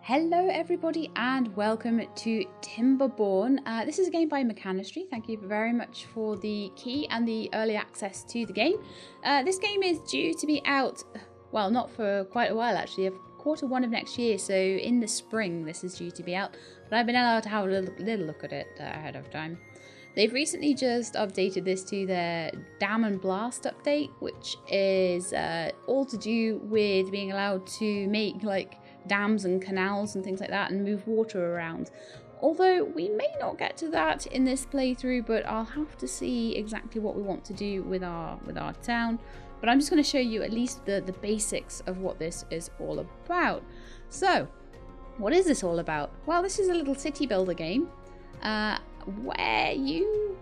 Hello everybody and welcome to Timberborn. This is a game by Mechanistry. Thank you very much for the key and the early access to the game. This game is due to be out, well, not for quite a while actually, of Q1 of next year, so in the spring this is due to be out, but I've been allowed to have a little look at it ahead of time. They've recently just updated this to their Dam and Blast update, which is all to do with being allowed to make like dams and canals and things like that and move water around. Although we may not get to that in this playthrough, but I'll have to see exactly what we want to do with our town. But I'm just going to show you at least the basics of what this is all about. So, what is this all about? Well, this is a little city builder game where you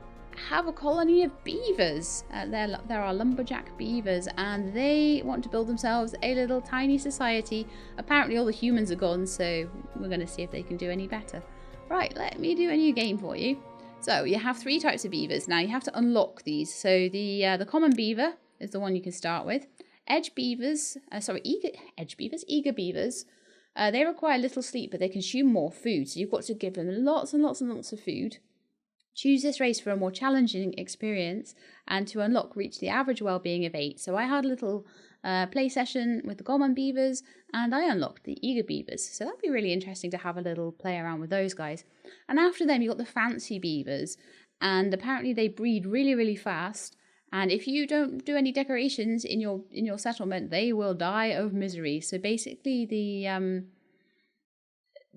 have a colony of beavers. There are lumberjack beavers and they want to build themselves a little tiny society. Apparently all the humans are gone, so we're going to see if they can do any better. Right, let me do a new game for you. So you have three types of beavers. Now you have to unlock these. So the common beaver is the one you can start with. Eager beavers, they require little sleep, but they consume more food. So you've got to give them lots and lots and lots of food. Choose this race for a more challenging experience, and to unlock, reach the average well-being of 8. So I had a little play session with the common beavers, and I unlocked the eager beavers. So that'd be really interesting to have a little play around with those guys. And after them, you've got the fancy beavers, and apparently they breed really, really fast. And if you don't do any decorations in your settlement, they will die of misery. So basically,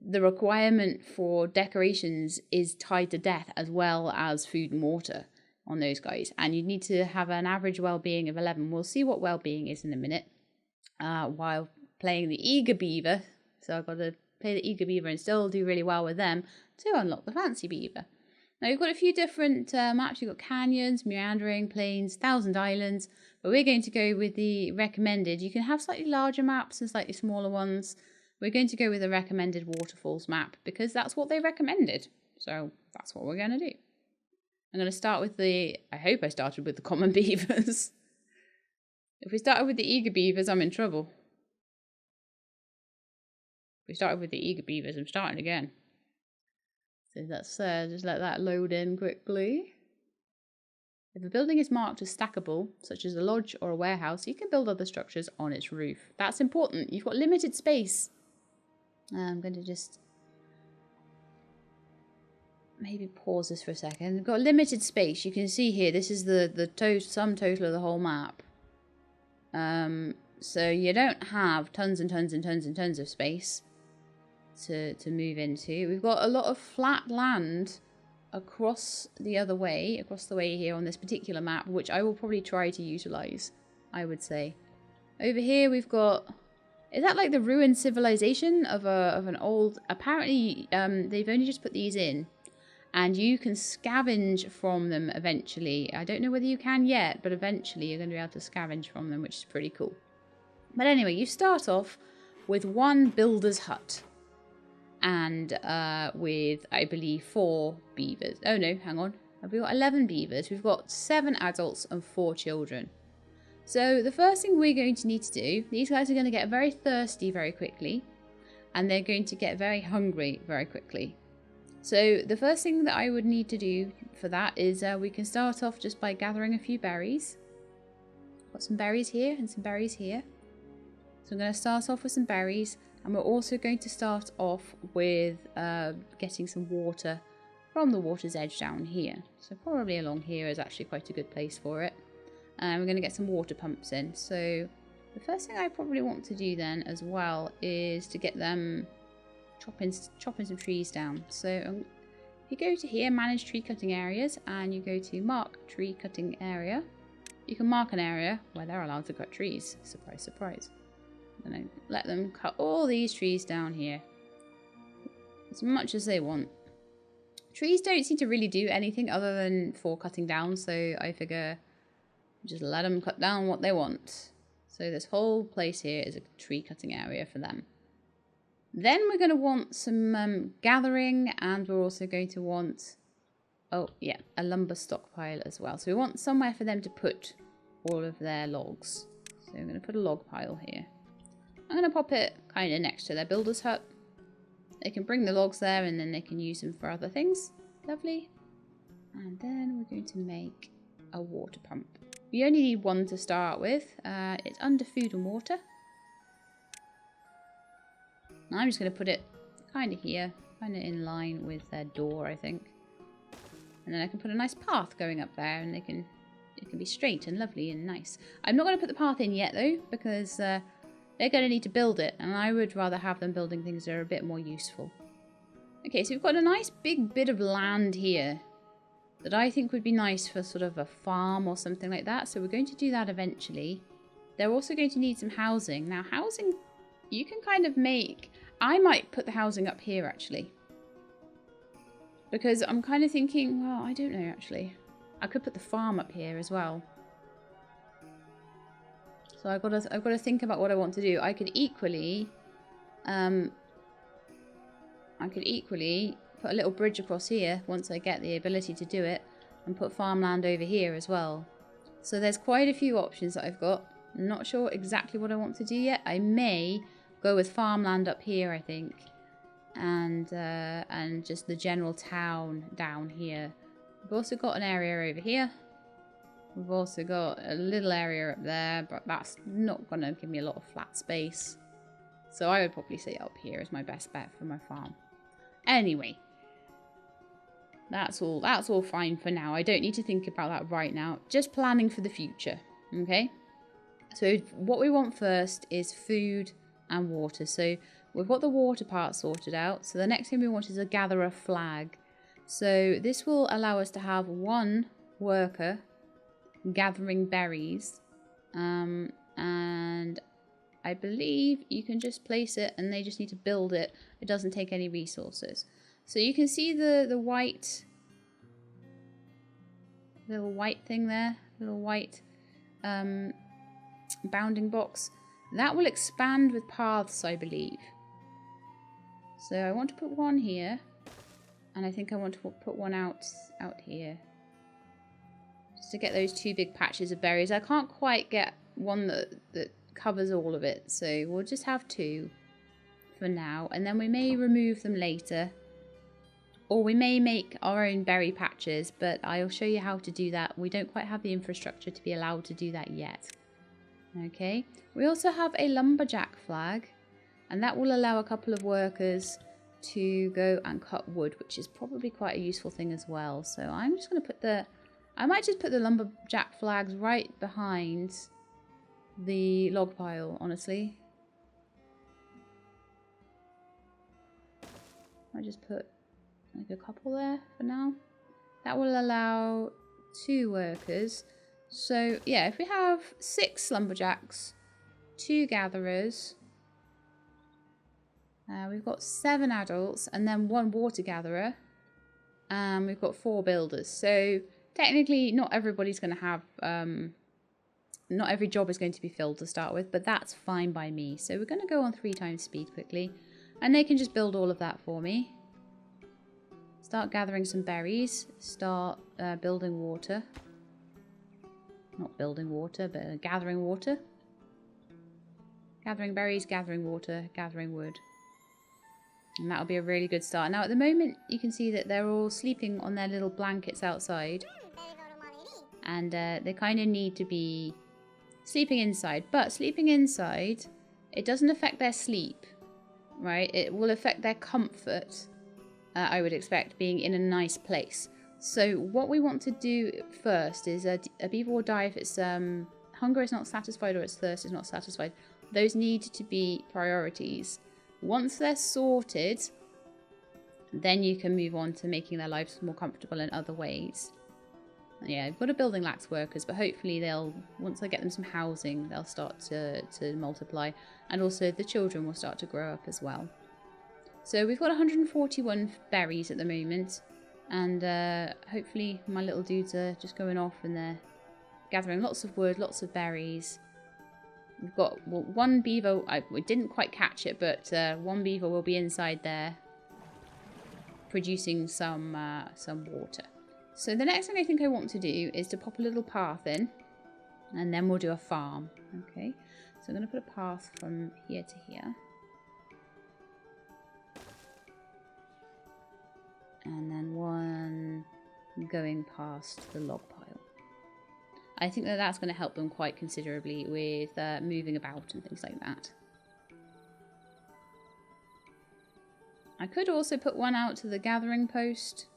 the requirement for decorations is tied to death as well as food and water on those guys. And you need to have an average well-being of 11. We'll see what well-being is in a minute while playing the eager beaver. So I've got to play the eager beaver and still do really well with them to unlock the fancy beaver. Now you've got a few different maps. You've got canyons, meandering, plains, 1,000 islands. But we're going to go with the recommended. You can have slightly larger maps and slightly smaller ones. We're going to go with a recommended waterfalls map because that's what they recommended. So that's what we're going to do. I'm going to start with I hope I started with the common beavers. If we started with the eager beavers, I'm in trouble. If we started with the eager beavers, I'm starting again. So let's just let that load in quickly. If a building is marked as stackable, such as a lodge or a warehouse, you can build other structures on its roof. That's important. You've got limited space. I'm going to just maybe pause this for a second. We've got limited space. You can see here, this is the sum total of the whole map. So you don't have tons and tons and tons and tons of space to move into. We've got a lot of flat land across the way here on this particular map, which I will probably try to utilize, I would say. Over here we've got, is that like the ruined civilization of an old, apparently they've only just put these in and you can scavenge from them eventually. I don't know whether you can yet, but eventually you're going to be able to scavenge from them, which is pretty cool. But anyway, you start off with one builder's hut and with, I believe, 4 beavers. Oh no, hang on. We've got 11 beavers. We've got 7 adults and 4 children. So the first thing we're going to need to do, these guys are going to get very thirsty very quickly, and they're going to get very hungry very quickly. So the first thing that I would need to do for that is we can start off just by gathering a few berries. Got some berries here and some berries here. So I'm going to start off with some berries, and we're also going to start off with getting some water from the water's edge down here. So probably along here is actually quite a good place for it. And we're going to get some water pumps in. So the first thing I probably want to do then as well is to get them chopping some trees down. So if you go to here, manage tree cutting areas, and you go to mark tree cutting area, you can mark an area where they're allowed to cut trees. Surprise, surprise. I'm going to let them cut all these trees down here as much as they want. Trees don't seem to really do anything other than for cutting down, so I figure just let them cut down what they want. So this whole place here is a tree cutting area for them. Then we're going to want some gathering, and we're also going to want, oh yeah, a lumber stockpile as well. So we want somewhere for them to put all of their logs. So I'm going to put a log pile here. I'm going to pop it kind of next to their builder's hut. They can bring the logs there and then they can use them for other things. Lovely. And then we're going to make a water pump. We only need one to start with. It's under food and water. And I'm just going to put it kind of here, kind of in line with their door, I think. And then I can put a nice path going up there, and it can be straight and lovely and nice. I'm not going to put the path in yet though, because they're going to need to build it, and I would rather have them building things that are a bit more useful. Okay, so we've got a nice big bit of land here that I think would be nice for sort of a farm or something like that. So we're going to do that eventually. They're also going to need some housing. Now housing, you can kind of make... I might put the housing up here actually. Because I'm kind of thinking, well, I don't know actually. I could put the farm up here as well. So I've got to think about what I want to do. I could equally put a little bridge across here once I get the ability to do it, and put farmland over here as well. So there's quite a few options that I've got. I'm not sure exactly what I want to do yet. I may go with farmland up here, I think, and just the general town down here. We've also got an area over here. We've also got a little area up there, but that's not going to give me a lot of flat space. So I would probably say up here is my best bet for my farm. Anyway, that's all fine for now. I don't need to think about that right now. Just planning for the future, okay? So what we want first is food and water. So we've got the water part sorted out. So the next thing we want is a gatherer flag. So this will allow us to have one worker gathering berries, and I believe you can just place it and they just need to build it. It doesn't take any resources. So you can see the white little white thing there, little white bounding box. That will expand with paths, I believe. So I want to put one here, and I think I want to put one out here, just to get those two big patches of berries. I can't quite get one that covers all of it, so we'll just have two for now, and then we may remove them later, or we may make our own berry patches, but I'll show you how to do that. We don't quite have the infrastructure to be allowed to do that yet. Okay, we also have a lumberjack flag, and that will allow a couple of workers to go and cut wood, which is probably quite a useful thing as well. So I'm just going to put I might just put the lumberjack flags right behind the log pile, honestly. I just put like a couple there for now. That will allow 2 workers. So yeah, if we have 6 lumberjacks, 2 gatherers, we've got 7 adults, and then 1 water gatherer, and we've got 4 builders. So technically not everybody's going to have, not every job is going to be filled to start with, but that's fine by me. So we're going to go on 3 times speed quickly, and they can just build all of that for me. Start gathering some berries, start building water. Not building water, but gathering water. Gathering berries, gathering water, gathering wood. And that'll be a really good start. Now at the moment you can see that they're all sleeping on their little blankets outside. And they kind of need to be sleeping inside. But sleeping inside, it doesn't affect their sleep, right? It will affect their comfort, I would expect, being in a nice place. So what we want to do first is a beaver will die if its hunger is not satisfied or its thirst is not satisfied. Those need to be priorities. Once they're sorted, then you can move on to making their lives more comfortable in other ways. Yeah, I've got a building lacks workers, but hopefully once I get them some housing, they'll start to multiply, and also the children will start to grow up as well. So we've got 141 berries at the moment, and hopefully my little dudes are just going off and they're gathering lots of wood, lots of berries. We've got one beaver, we didn't quite catch it, but one beaver will be inside there producing some water. So the next thing I think I want to do is to pop a little path in, and then we'll do a farm. Okay, so I'm going to put a path from here to here. going past the log pile. I think that that's going to help them quite considerably with moving about and things like that. I could also put one out to the gathering post.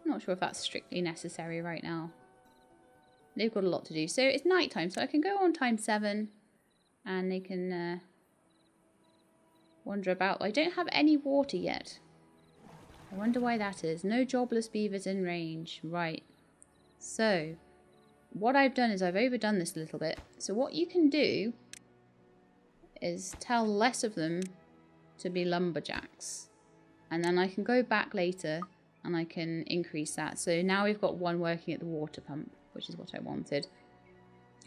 I'm not sure if that's strictly necessary right now. They've got a lot to do. So it's night time, so I can go on time 7 and they can wander about. I don't have any water yet. I wonder why that is. No jobless beavers in range. Right. So what I've done is I've overdone this a little bit. So what you can do is tell less of them to be lumberjacks. And then I can go back later and I can increase that. So now we've got one working at the water pump, which is what I wanted.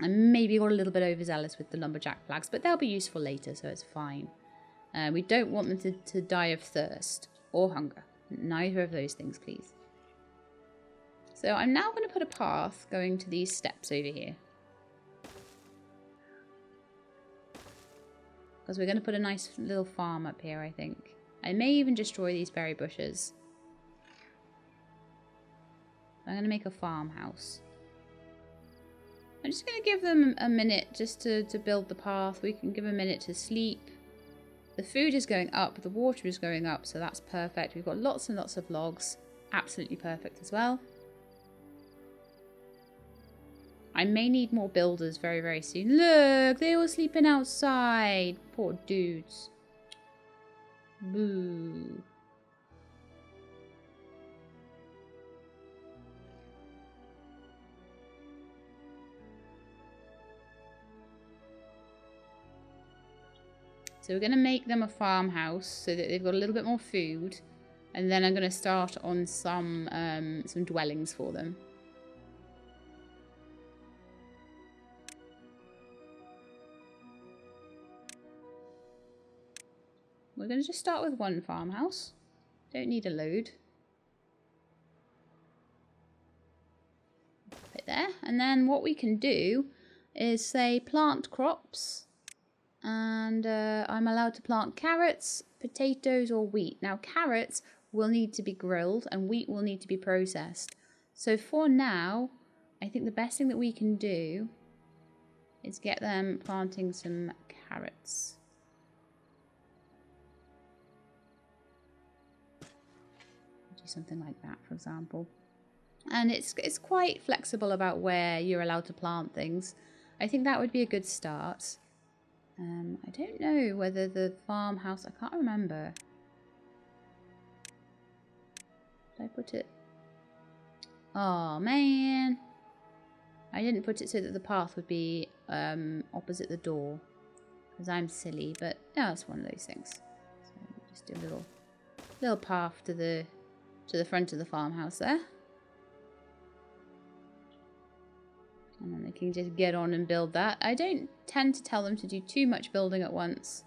I maybe got a little bit overzealous with the lumberjack flags, but they'll be useful later, so it's fine. We don't want them to die of thirst or hunger. Neither of those things, please. So I'm now going to put a path going to these steps over here. Because we're going to put a nice little farm up here, I think. I may even destroy these berry bushes. I'm going to make a farmhouse. I'm just going to give them a minute just to build the path. We can give a minute to sleep. The food is going up, the water is going up, so that's perfect. We've got lots and lots of logs. Absolutely perfect as well. I may need more builders very, very soon. Look, they're all sleeping outside. Poor dudes. Boo. So we're going to make them a farmhouse so that they've got a little bit more food. And then I'm going to start on some dwellings for them. We're going to just start with one farmhouse. Don't need a load. Put it there. And then what we can do is say plant crops. And I'm allowed to plant carrots, potatoes or wheat. Now carrots will need to be grilled and wheat will need to be processed. So for now, I think the best thing that we can do is get them planting some carrots. Do something like that, for example. And it's quite flexible about where you're allowed to plant things. I think that would be a good start. I don't know whether the farmhouse, I can't remember. Did I put it? Oh man. I didn't put it so that the path would be opposite the door. Because I'm silly, but yeah, it's one of those things. So just do a little path to the front of the farmhouse there. And then they can just get on and build that. I don't tend to tell them to do too much building at once,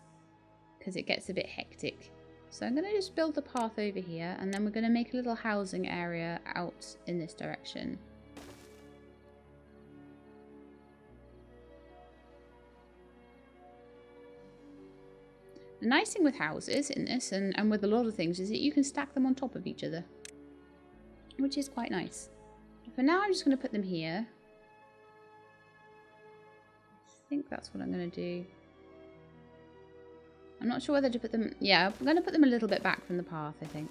because it gets a bit hectic. So I'm going to just build the path over here, and then we're going to make a little housing area out in this direction. The nice thing with houses in this, and with a lot of things, is that you can stack them on top of each other, which is quite nice. For now, I'm just going to put them here. I think that's what I'm going to do. I'm not sure whether to put them... Yeah, I'm going to put them a little bit back from the path, I think.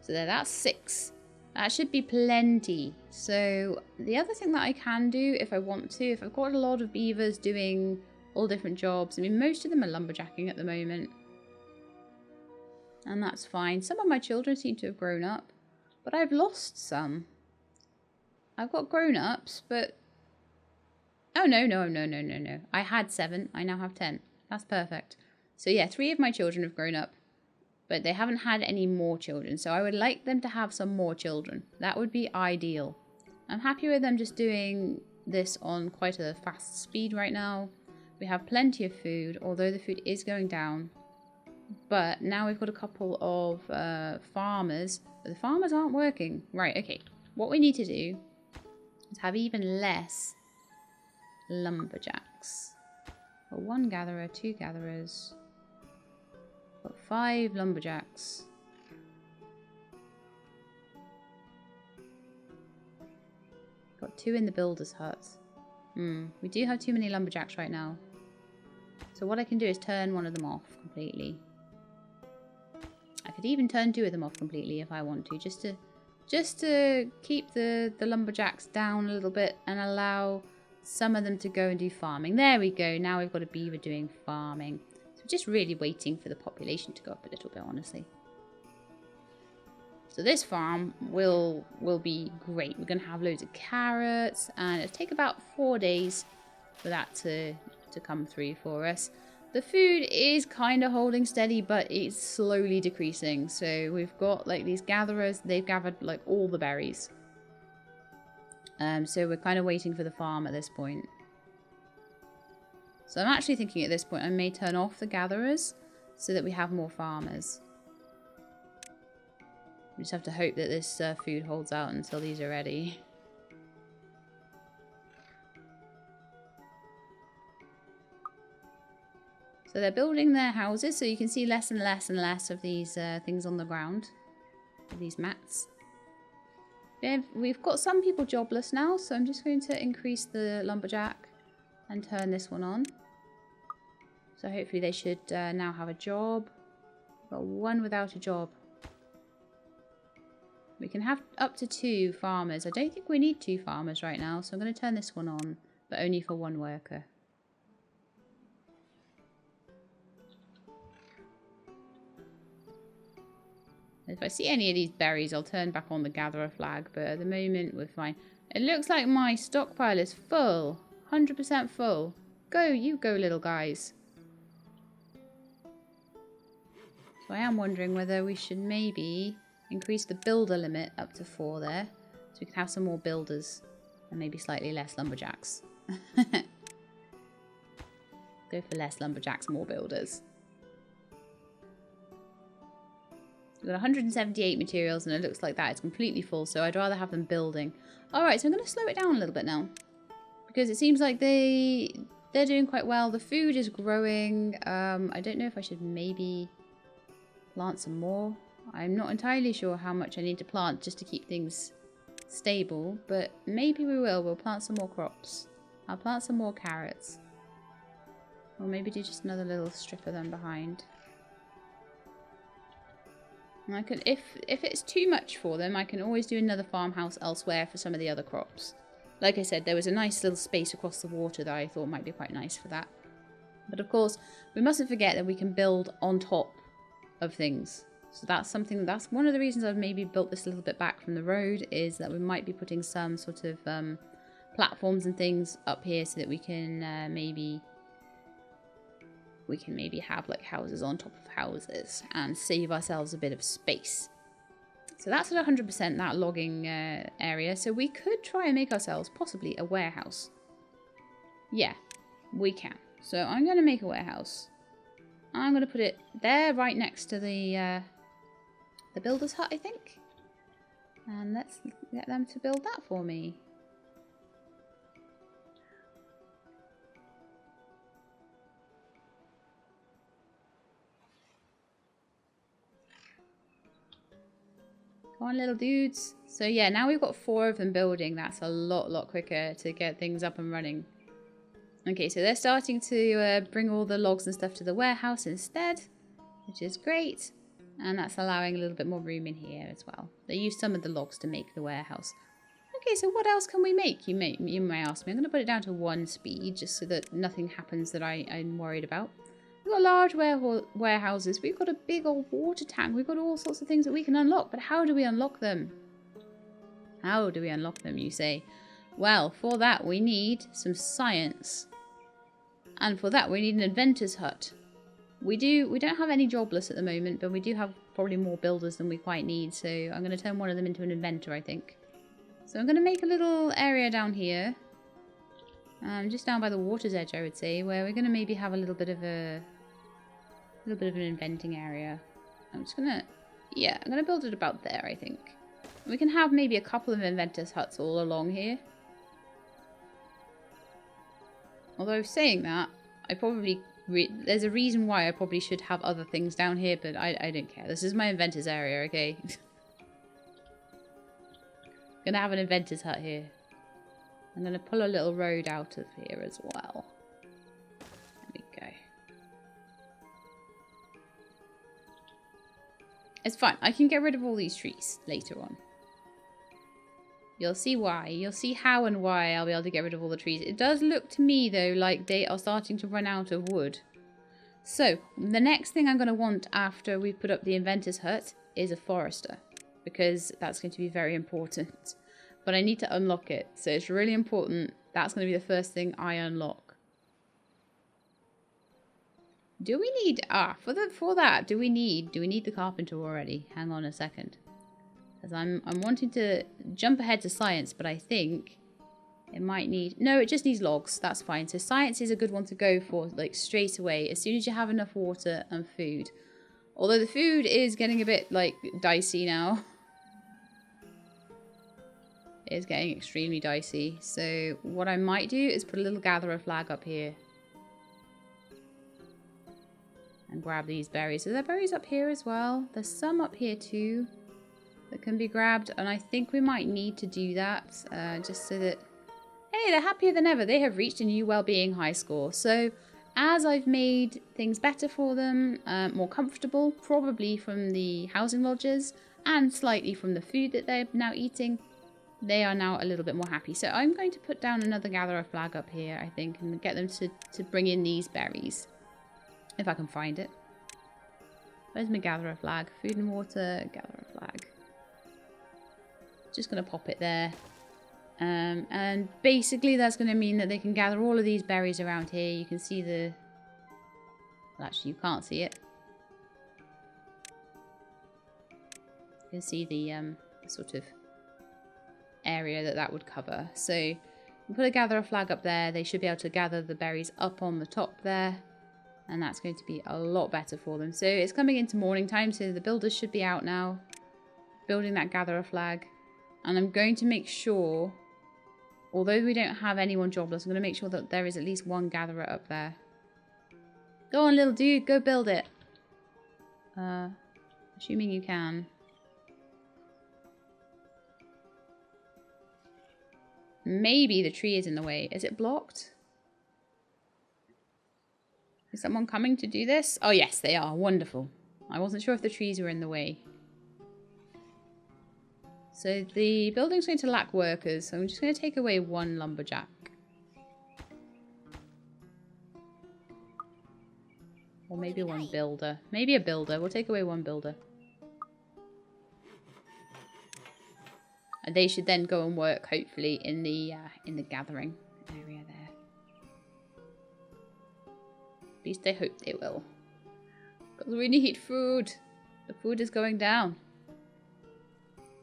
So there, that's 6. That should be plenty. So the other thing that I can do if I want to, if I've got a lot of beavers doing all different jobs, I mean, most of them are lumberjacking at the moment. And that's fine. Some of my children seem to have grown up. But I've lost some. I've got grown-ups, but... Oh, no. I had 7. I now have 10. That's perfect. So yeah, 3 of my children have grown up. But they haven't had any more children. So I would like them to have some more children. That would be ideal. I'm happy with them just doing this on quite a fast speed right now. We have plenty of food, although the food is going down. But now we've got a couple of farmers. But the farmers aren't working. Right, okay. What we need to do is have even less lumberjacks. Got 1 gatherer, 2 gatherers. Got 5 lumberjacks. Got 2 in the builder's hut. We do have too many lumberjacks right now. So what I can do is turn one of them off completely. I could even turn 2 of them off completely if I want to, just to keep the lumberjacks down a little bit and allow some of them to go and do farming. There we go. Now we've got a beaver doing farming. So just really waiting for the population to go up a little bit, honestly. So this farm will be great. We're going to have loads of carrots, and it'll take about 4 days for that to come through for us. The food is kind of holding steady, but it's slowly decreasing. So we've got like these gatherers. They've gathered like all the berries. So we're kind of waiting for the farm at this point. So I'm actually thinking at this point I may turn off the gatherers so that we have more farmers. We just have to hope that this food holds out until these are ready. So they're building their houses, so you can see less and less and less of these things on the ground. These mats. We've got some people jobless now, so I'm just going to increase the lumberjack and turn this one on. So hopefully they should now have a job. We've got 1 without a job. We can have up to 2 farmers. I don't think we need 2 farmers right now, so I'm going to turn this one on, but only for 1 worker. If I see any of these berries, I'll turn back on the gatherer flag, but at the moment we're fine. It looks like my stockpile is full. 100% full. Go, you go, little guys. So I am wondering whether we should maybe increase the builder limit up to 4 there, so we can have some more builders and maybe slightly less lumberjacks. Go for less lumberjacks, more builders. We've got 178 materials and it looks like that is completely full, so I'd rather have them building. Alright, so I'm going to slow it down a little bit now, because it seems like they're doing quite well. The food is growing. I don't know if I should maybe plant some more. I'm not entirely sure how much I need to plant just to keep things stable, but maybe we will. We'll plant some more crops. I'll plant some more carrots. Or maybe do just another little strip of them behind. And I could, if it's too much for them, I can always do another farmhouse elsewhere for some of the other crops. Like I said, there was a nice little space across the water that I thought might be quite nice for that. But of course, we mustn't forget that we can build on top of things. So that's something, that's one of the reasons I've maybe built this a little bit back from the road, is that we might be putting some sort of platforms and things up here so that we can maybe have like houses on top of houses and save ourselves a bit of space. So that's at 100% that logging area. So we could try and make ourselves possibly a warehouse. Yeah, we can. So I'm going to make a warehouse. I'm going to put it there right next to the builder's hut, I think. And let's get them to build that for me. Come on, little dudes. So yeah, now we've got 4 of them building. That's a lot quicker to get things up and running. Okay, so they're starting to bring all the logs and stuff to the warehouse instead, which is great. And that's allowing a little bit more room in here as well. They use some of the logs to make the warehouse. Okay, so what else can we make? You may ask me. I'm going to put it down to 1 speed, just so that nothing happens that I'm worried about. We've got large warehouses. We've got a big old water tank. We've got all sorts of things that we can unlock. But how do we unlock them? How do we unlock them, you say? Well, for that we need some science. And for that we need an inventor's hut. We don't have any jobless at the moment, but we do have probably more builders than we quite need. So I'm going to turn one of them into an inventor, I think. So I'm going to make a little area down here. Just down by the water's edge, I would say, where we're going to maybe have a little bit of an inventing area. I'm going to build it about there, I think. We can have maybe a couple of inventors' huts all along here. Although saying that, I probably... There's a reason why I probably should have other things down here, but I don't care. This is my inventor's area, okay? Gonna have an inventor's hut here. I'm gonna pull a little road out of here as well. There we go. It's fine. I can get rid of all these trees later on. You'll see why. You'll see how and why I'll be able to get rid of all the trees. It does look to me, though, like they are starting to run out of wood. So, the next thing I'm going to want after we put up the inventor's hut is a forester. Because that's going to be very important. But I need to unlock it. So it's really important. That's going to be the first thing I unlock. Do we need... for that, do we need the carpenter already? Hang on a second. Because I'm wanting to jump ahead to science, but I think it might need... No, it just needs logs. That's fine. So science is a good one to go for, like, straight away, as soon as you have enough water and food. Although the food is getting a bit, like, dicey now. It is getting extremely dicey. So what I might do is put a little gatherer flag up here. And grab these berries. Are there berries up here as well? There's some up here too that can be grabbed, and I think we might need to do that just so that... Hey, they're happier than ever. They have reached a new well-being high score. So as I've made things better for them, more comfortable, probably from the housing lodges and slightly from the food that they're now eating, they are now a little bit more happy. So I'm going to put down another gatherer flag up here, I think, and get them to bring in these berries. If I can find it. Where's my gatherer flag? Food and water, gatherer flag. Just going to pop it there. And basically that's going to mean that they can gather all of these berries around here. You can see the... Well, actually, you can't see it. You can see the sort of area that would cover. So you put a gatherer flag up there. They should be able to gather the berries up on the top there. And that's going to be a lot better for them. So it's coming into morning time, so the builders should be out now. Building that gatherer flag. And I'm going to make sure, although we don't have anyone jobless, I'm going to make sure that there is at least one gatherer up there. Go on, little dude, go build it. Assuming you can. Maybe the tree is in the way. Is it blocked? Is someone coming to do this? Oh, yes, they are. Wonderful. I wasn't sure if the trees were in the way. So the building's going to lack workers, so I'm just going to take away one lumberjack. Or maybe one builder. Maybe a builder. We'll take away one builder. And they should then go and work, hopefully, in the gathering area there. At least I hope they will. Because we need food. The food is going down.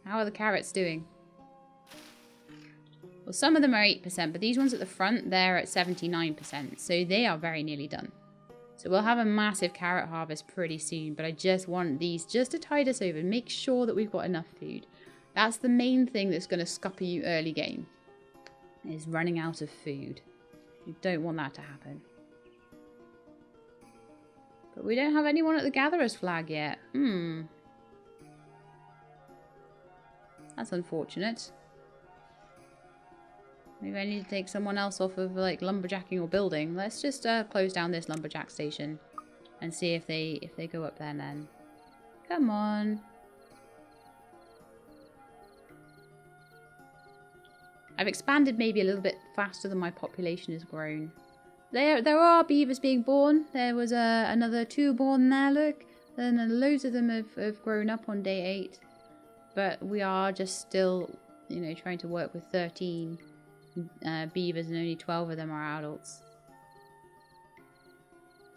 How are the carrots doing? Well, some of them are 8%, but these ones at the front, they're at 79%. So they are very nearly done. So we'll have a massive carrot harvest pretty soon. But I just want these just to tide us over. Make sure that we've got enough food. That's the main thing that's going to scupper you early game. Is running out of food. You don't want that to happen. But we don't have anyone at the gatherer's flag yet. That's unfortunate. Maybe I need to take someone else off of, like, lumberjacking or building. Let's just close down this lumberjack station and see if they go up there then. Come on. I've expanded maybe a little bit faster than my population has grown. There are beavers being born. There was another 2 born there, look. And loads of them have grown up on day 8. But we are just still, you know, trying to work with 13 beavers, and only 12 of them are adults.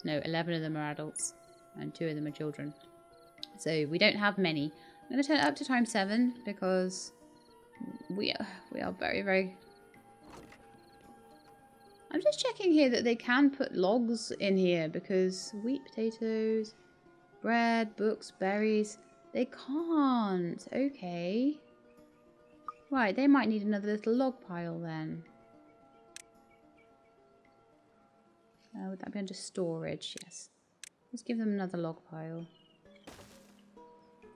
No, 11 of them are adults, and 2 of them are children. So we don't have many. I'm going to turn it up to times 7 because we are very, very... I'm just checking here that they can put logs in here because wheat, potatoes, bread, books, berries... They can't. Okay. Right, they might need another little log pile then. Would that be under storage? Yes. Let's give them another log pile.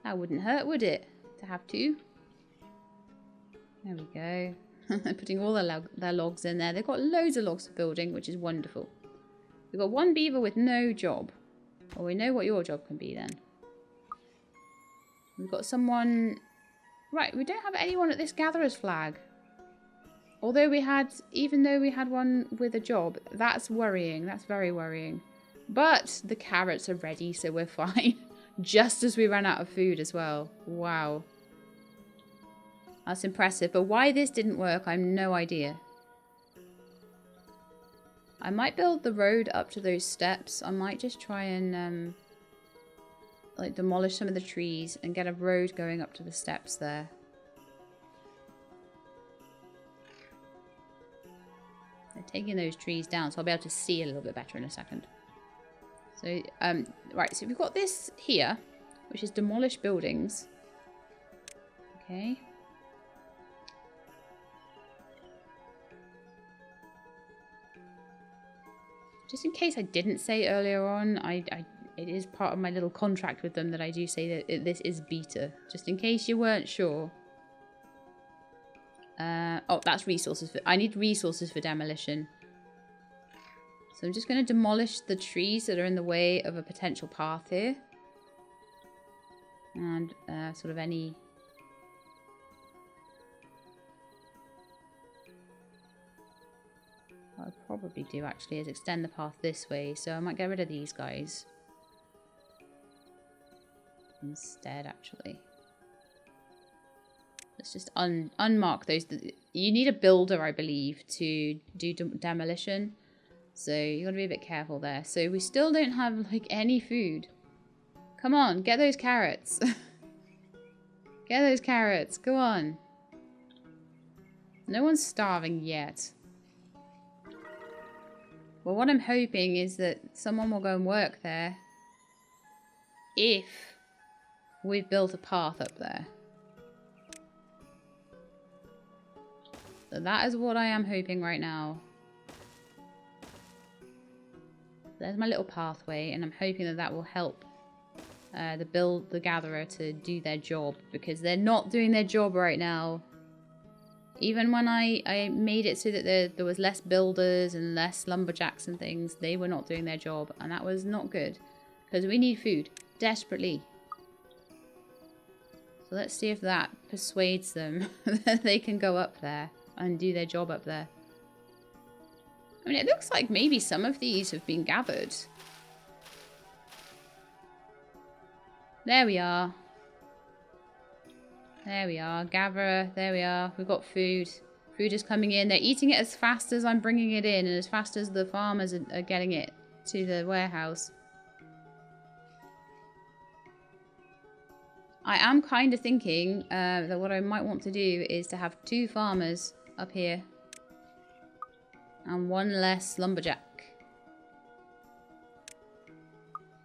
That wouldn't hurt, would it? To have two. There we go. Putting all their logs in there. They've got loads of logs for building, which is wonderful. We've got one beaver with no job. Well, we know what your job can be then. We've got someone... Right, we don't have anyone at this gatherer's flag. Although we had... Even though we had one with a job, that's worrying. That's very worrying. But the carrots are ready, so we're fine. Just as we ran out of food as well. Wow. That's impressive. But why this didn't work, I have no idea. I might build the road up to those steps. I might just try and like demolish some of the trees and get a road going up to the steps there. They're taking those trees down, so I'll be able to see a little bit better in a second. So, right, so we've got this here, which is demolish buildings. Okay. Just in case I didn't say earlier on, it is part of my little contract with them that I do say that this is beta. Just in case you weren't sure. Oh, that's resources. I need resources for demolition. So I'm just going to demolish the trees that are in the way of a potential path here. And sort of any... What I'll probably do actually is extend the path this way. So I might get rid of these guys. Instead, actually. Let's just unmark those. You need a builder, I believe, to do demolition. So you got to be a bit careful there. So we still don't have like any food. Come on, get those carrots. Get those carrots. Go on. No one's starving yet. Well, what I'm hoping is that someone will go and work there if we've built a path up there. So that is what I am hoping right now. There's my little pathway, and I'm hoping that that will help the gatherer to do their job, because they're not doing their job right now. Even when I made it so that there was less builders and less lumberjacks and things, they were not doing their job, and that was not good, because we need food desperately. So let's see if that persuades them that they can go up there and do their job up there. I mean, it looks like maybe some of these have been gathered. There we are. There we are. Gatherer. There we are. We've got food. Food is coming in. They're eating it as fast as I'm bringing it in, and as fast as the farmers are getting it to the warehouse. I am kind of thinking that what I might want to do is to have 2 farmers up here. And 1 less lumberjack.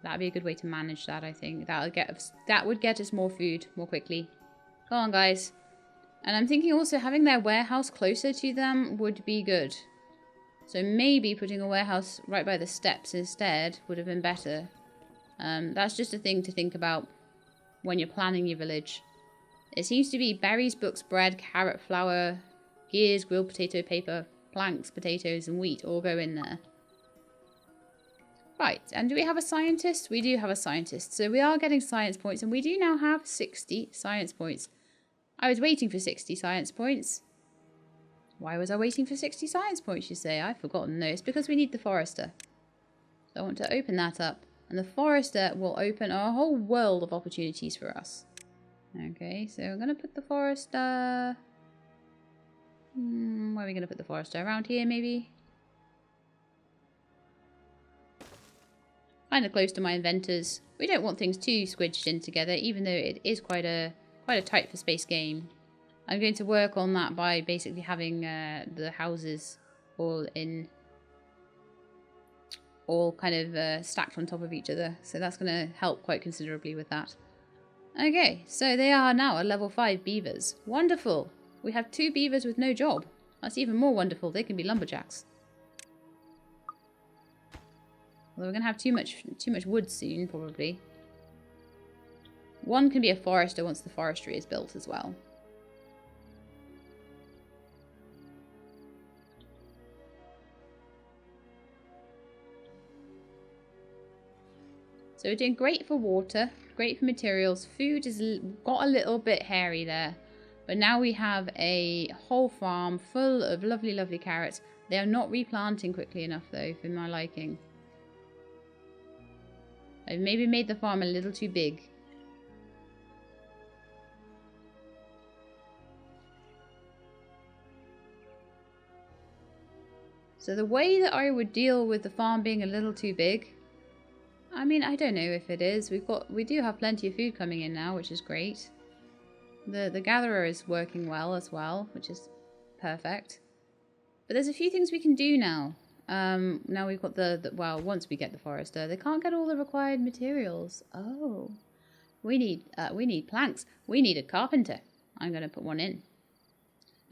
That'd be a good way to manage that, I think. That would get us more food more quickly. Go on, guys. And I'm thinking also having their warehouse closer to them would be good. So maybe putting a warehouse right by the steps instead would have been better. That's just a thing to think about when you're planning your village. It seems to be berries, books, bread, carrot, flour, gears, grilled potato, paper, planks, potatoes, and wheat all go in there. Right, and do we have a scientist? We do have a scientist. So we are getting science points, and we do now have 60 science points. I was waiting for 60 science points. Why was I waiting for 60 science points, you say? I've forgotten. No, it's because we need the forester. So I want to open that up. And the forester will open a whole world of opportunities for us. Okay, so I'm going to put the forester... where are we going to put the forester? Around here, maybe? Kind of close to my inventors. We don't want things too squidged in together, even though it is quite a tight for space game. I'm going to work on that by basically having the houses all kind of stacked on top of each other. So that's going to help quite considerably with that. Okay, so they are now at level 5 beavers. Wonderful. We have 2 beavers with no job. That's even more wonderful. They can be lumberjacks. Although we're going to have too much wood soon, probably. One can be a forester once the forestry is built as well. So we're doing great for water, great for materials. Food has got a little bit hairy there. But now we have a whole farm full of lovely, lovely carrots. They are not replanting quickly enough, though, for my liking. I've maybe made the farm a little too big. So the way that I would deal with the farm being a little too big, I mean, I don't know if it is. We do have plenty of food coming in now, which is great. The gatherer is working well as well, which is perfect. But there's a few things we can do now. Now we've got well, once we get the forester, they can't get all the required materials. Oh, we need planks. We need a carpenter. I'm going to put one in.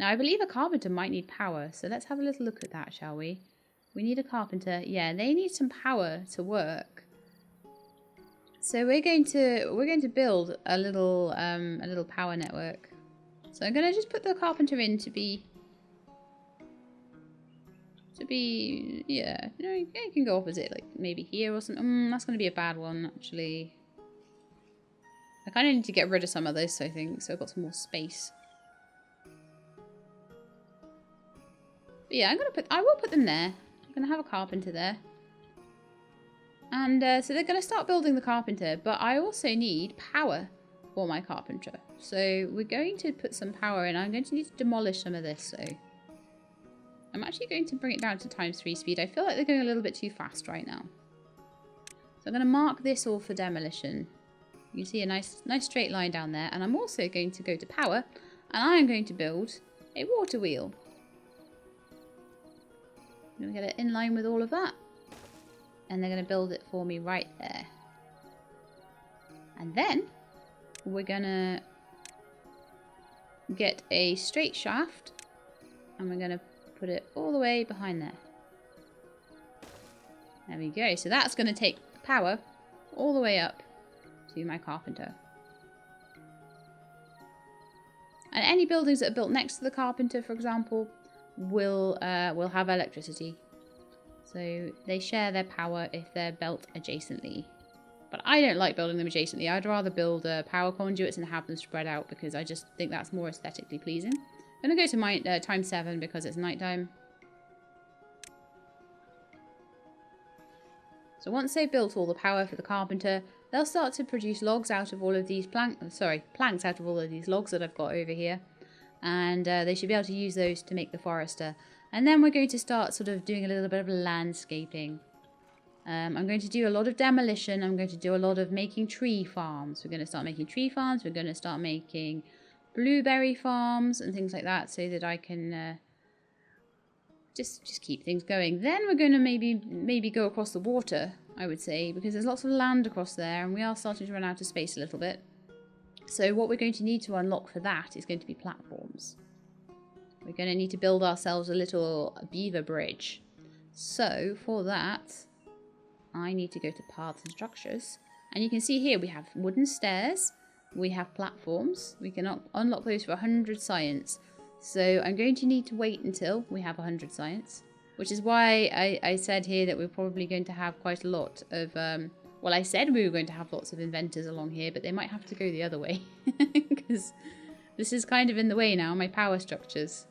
Now I believe a carpenter might need power, so let's have a little look at that, shall we? We need a carpenter. Yeah, they need some power to work. So we're going to build a little power network. So I'm going to just put the carpenter in to be yeah, you can go opposite, like maybe here or something. That's going to be a bad one, actually. I kind of need to get rid of some of this, I think, so I've got some more space. But yeah, I will put them there. I'm going to have a carpenter there. And so they're going to start building the carpenter, but I also need power for my carpenter. So we're going to put some power in. I'm going to need to demolish some of this, so I'm actually going to bring it down to ×3 speed. I feel like they're going a little bit too fast right now. So I'm going to mark this all for demolition. You see a nice straight line down there. And I'm also going to go to power, and I am going to build a water wheel. I'm going to get it in line with all of that. And they're going to build it for me right there. And then we're going to get a straight shaft. And we're going to put it all the way behind there. There we go. So that's going to take power all the way up to my carpenter. And any buildings that are built next to the carpenter, for example, will have electricity. So they share their power if they're built adjacently. But I don't like building them adjacently. I'd rather build power conduits and have them spread out because I just think that's more aesthetically pleasing. I'm going to go to my ×7 because it's nighttime. So once they've built all the power for the carpenter, they'll start to produce logs out of all of these planks out of all of these logs that I've got over here. And they should be able to use those to make the forester. And then we're going to start sort of doing a little bit of landscaping. I'm going to do a lot of demolition. I'm going to do a lot of making tree farms. We're going to start making tree farms. We're going to start making blueberry farms and things like that so that I can just keep things going. Then we're going to maybe go across the water, I would say, because there's lots of land across there and we are starting to run out of space a little bit. So what we're going to need to unlock for that is going to be platforms. We're going to need to build ourselves a little beaver bridge. So for that, I need to go to paths and structures. And you can see here we have wooden stairs. We have platforms. We can unlock those for 100 science. So I'm going to need to wait until we have 100 science. Which is why I said here that we're probably going to have quite a lot of... well, I said we were going to have lots of inventors along here, but they might have to go the other way. Because this is kind of in the way now, my power structures.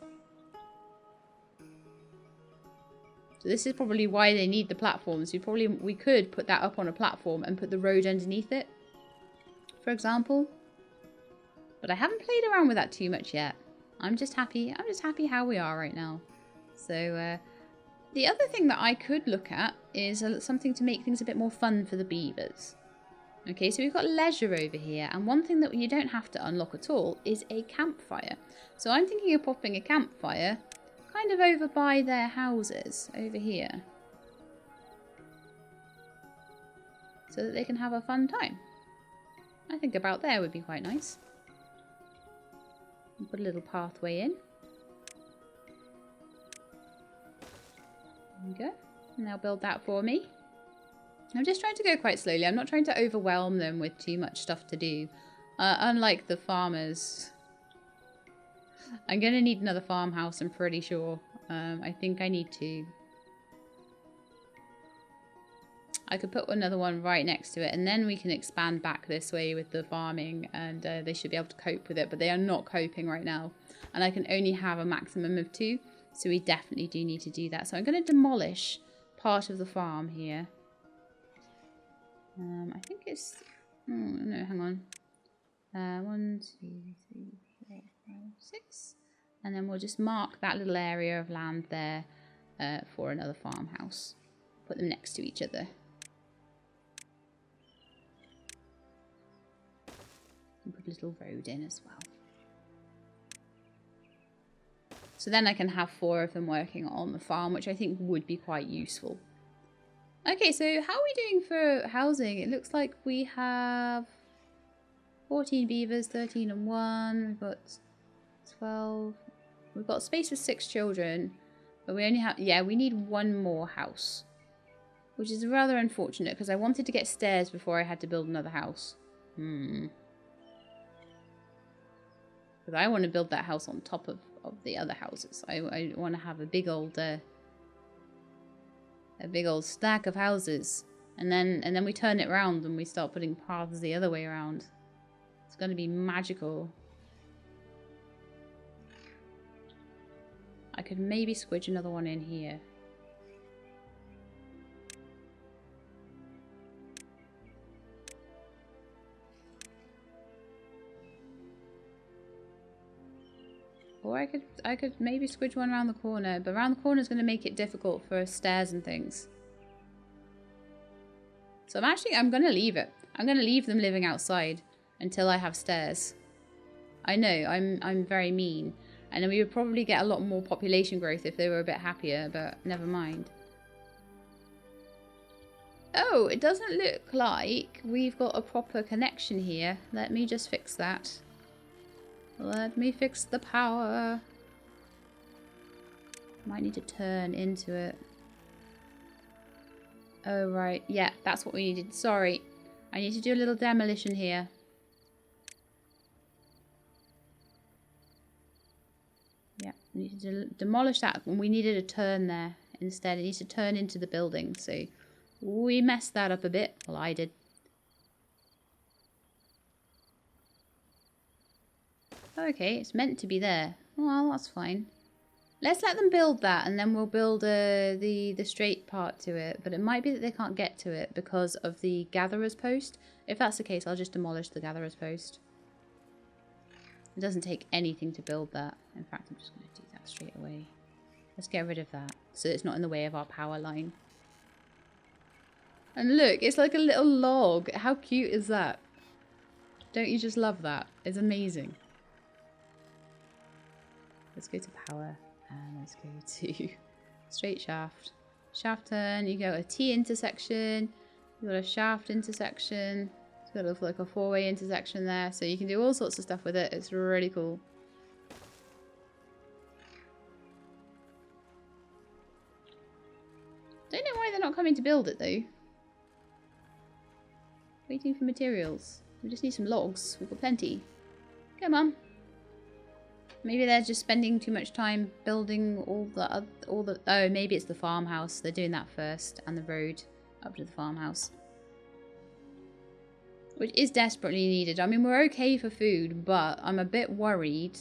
So this is probably why they need the platforms. We could put that up on a platform and put the road underneath it, for example. But I haven't played around with that too much yet. I'm just happy how we are right now. So the other thing that I could look at is something to make things a bit more fun for the beavers. Okay, so we've got leisure over here, and one thing that you don't have to unlock at all is a campfire. So I'm thinking of popping a campfire kind of over by their houses over here, so that they can have a fun time. I think about there would be quite nice. Put a little pathway in. There we go. And they'll build that for me. I'm just trying to go quite slowly. I'm not trying to overwhelm them with too much stuff to do. Unlike the farmers. I'm going to need another farmhouse, I'm pretty sure. I think I need to. I could put another one right next to it, and then we can expand back this way with the farming, and they should be able to cope with it, but they are not coping right now. And I can only have a maximum of 2, so we definitely do need to do that. So I'm going to demolish part of the farm here. I think it's... Oh, no, hang on. 1, 2, 3, 4, 5, 6. And then we'll just mark that little area of land there for another farmhouse. Put them next to each other. And put a little road in as well. So then I can have 4 of them working on the farm, which I think would be quite useful. Okay, so how are we doing for housing? It looks like we have 14 beavers, 13 and 1. We've got 12. We've got space for 6 children. But we only have... Yeah, we need 1 more house. Which is rather unfortunate because I wanted to get stairs before I had to build another house. Because I want to build that house on top of the other houses. I want to have a big old stack of houses, and then we turn it around and we start putting paths the other way around. It's going to be magical. I could maybe squidge another one in here. Or I could maybe squidge one around the corner, but around the corner is going to make it difficult for stairs and things. So I'm going to leave it. I'm going to leave them living outside until I have stairs. I know, I'm very mean. And then we would probably get a lot more population growth if they were a bit happier, but never mind. Oh, it doesn't look like we've got a proper connection here. Let me just fix that. Let me fix the power. Might need to turn into it. Oh, right. Yeah, that's what we needed. Sorry. I need to do a little demolition here. Yeah, we need to demolish that. And we needed a turn there instead. It needs to turn into the building. So we messed that up a bit. Well, I did. Okay, it's meant to be there. Well, that's fine. Let's let them build that, and then we'll build the straight part to it. But it might be that they can't get to it because of the gatherer's post. If that's the case, I'll just demolish the gatherer's post. It doesn't take anything to build that. In fact, I'm just going to do that straight away. Let's get rid of that so it's not in the way of our power line. And look, it's like a little log. How cute is that? Don't you just love that? It's amazing. Let's go to power, and let's go to straight shaft. Shaft turn, you go a T intersection, you got a shaft intersection, it's got like a 4-way intersection there, so you can do all sorts of stuff with it. It's really cool. Don't know why they're not coming to build it though. Waiting for materials. We just need some logs. We've got plenty. Come on. Maybe they're just spending too much time building all the oh, maybe it's the farmhouse. They're doing that first, and the road up to the farmhouse, which is desperately needed. I mean, we're okay for food, but I'm a bit worried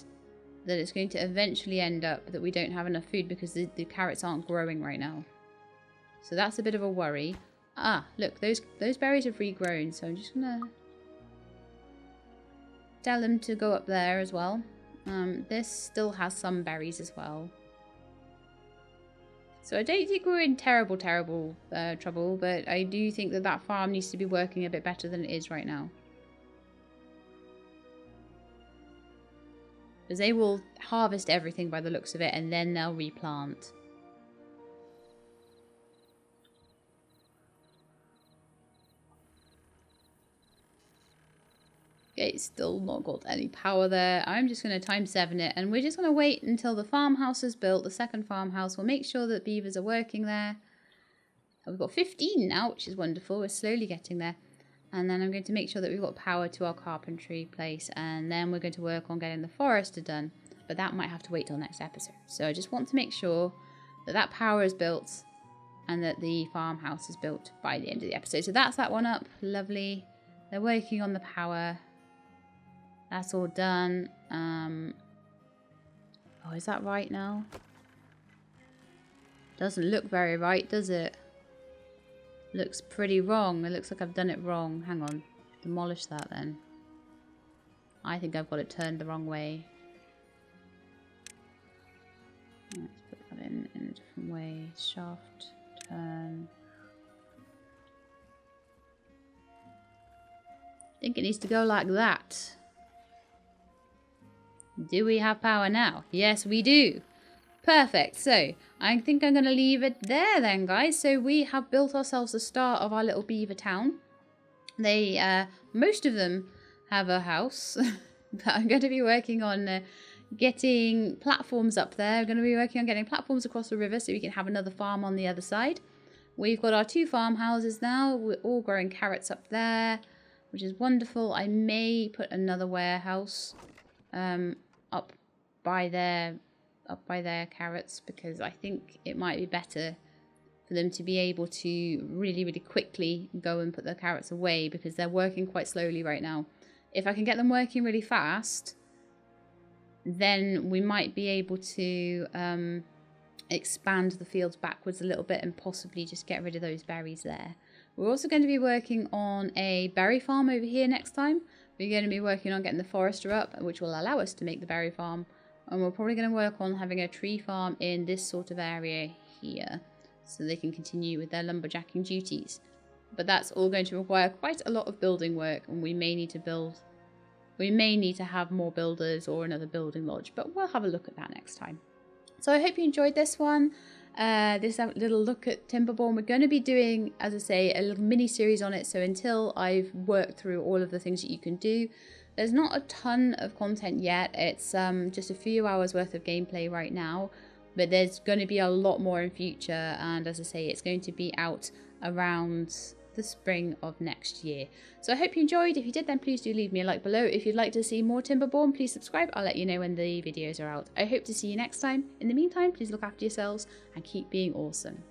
that it's going to eventually end up that we don't have enough food because the carrots aren't growing right now. So that's a bit of a worry. Ah, look, those berries have regrown, so I'm just gonna tell them to go up there as well. This still has some berries as well. So I don't think we're in terrible trouble, but I do think that farm needs to be working a bit better than it is right now. Because they will harvest everything by the looks of it, and then they'll replant. Okay, it's still not got any power there. I'm just going to times 7 it, and we're just going to wait until the farmhouse is built, the second farmhouse. We'll make sure that beavers are working there. We've got 15 now, which is wonderful. We're slowly getting there. And then I'm going to make sure that we've got power to our carpentry place. And then we're going to work on getting the forester done. But that might have to wait till next episode. So I just want to make sure that that power is built and that the farmhouse is built by the end of the episode. So that's that one up. Lovely. They're working on the power. That's all done. Oh, is that right now? Doesn't look very right, does it? Looks pretty wrong. It looks like I've done it wrong. Hang on. Demolish that then. I think I've got it turned the wrong way. Let's put that in a different way. Shaft, turn. I think it needs to go like that. Do we have power now? Yes, we do. Perfect. So I think I'm going to leave it there then, guys. So we have built ourselves the start of our little beaver town. They, most of them have a house. But I'm going to be working on getting platforms up there. I'm going to be working on getting platforms across the river so we can have another farm on the other side. We've got our 2 farmhouses now. We're all growing carrots up there, which is wonderful. I may put another warehouse up by their carrots, because I think it might be better for them to be able to really, really quickly go and put their carrots away, because they're working quite slowly right now. If I can get them working really fast, then we might be able to expand the fields backwards a little bit and possibly just get rid of those berries there. We're also going to be working on a berry farm over here next time. We're going to be working on getting the forester up, which will allow us to make the berry farm. And we're probably going to work on having a tree farm in this sort of area here, so they can continue with their lumberjacking duties. But that's all going to require quite a lot of building work, and we may need to have more builders or another building lodge, but we'll have a look at that next time. So I hope you enjoyed this one. This little look at Timberborn. We're going to be doing, as I say, a little mini series on it. So until I've worked through all of the things that you can do, there's not a ton of content yet. It's just a few hours worth of gameplay right now, but there's going to be a lot more in future. And as I say, it's going to be out around the spring of next year. So I hope you enjoyed. If you did, then please do leave me a like below. If you'd like to see more Timberborn, please subscribe. I'll let you know when the videos are out. I hope to see you next time. In the meantime, please look after yourselves and keep being awesome.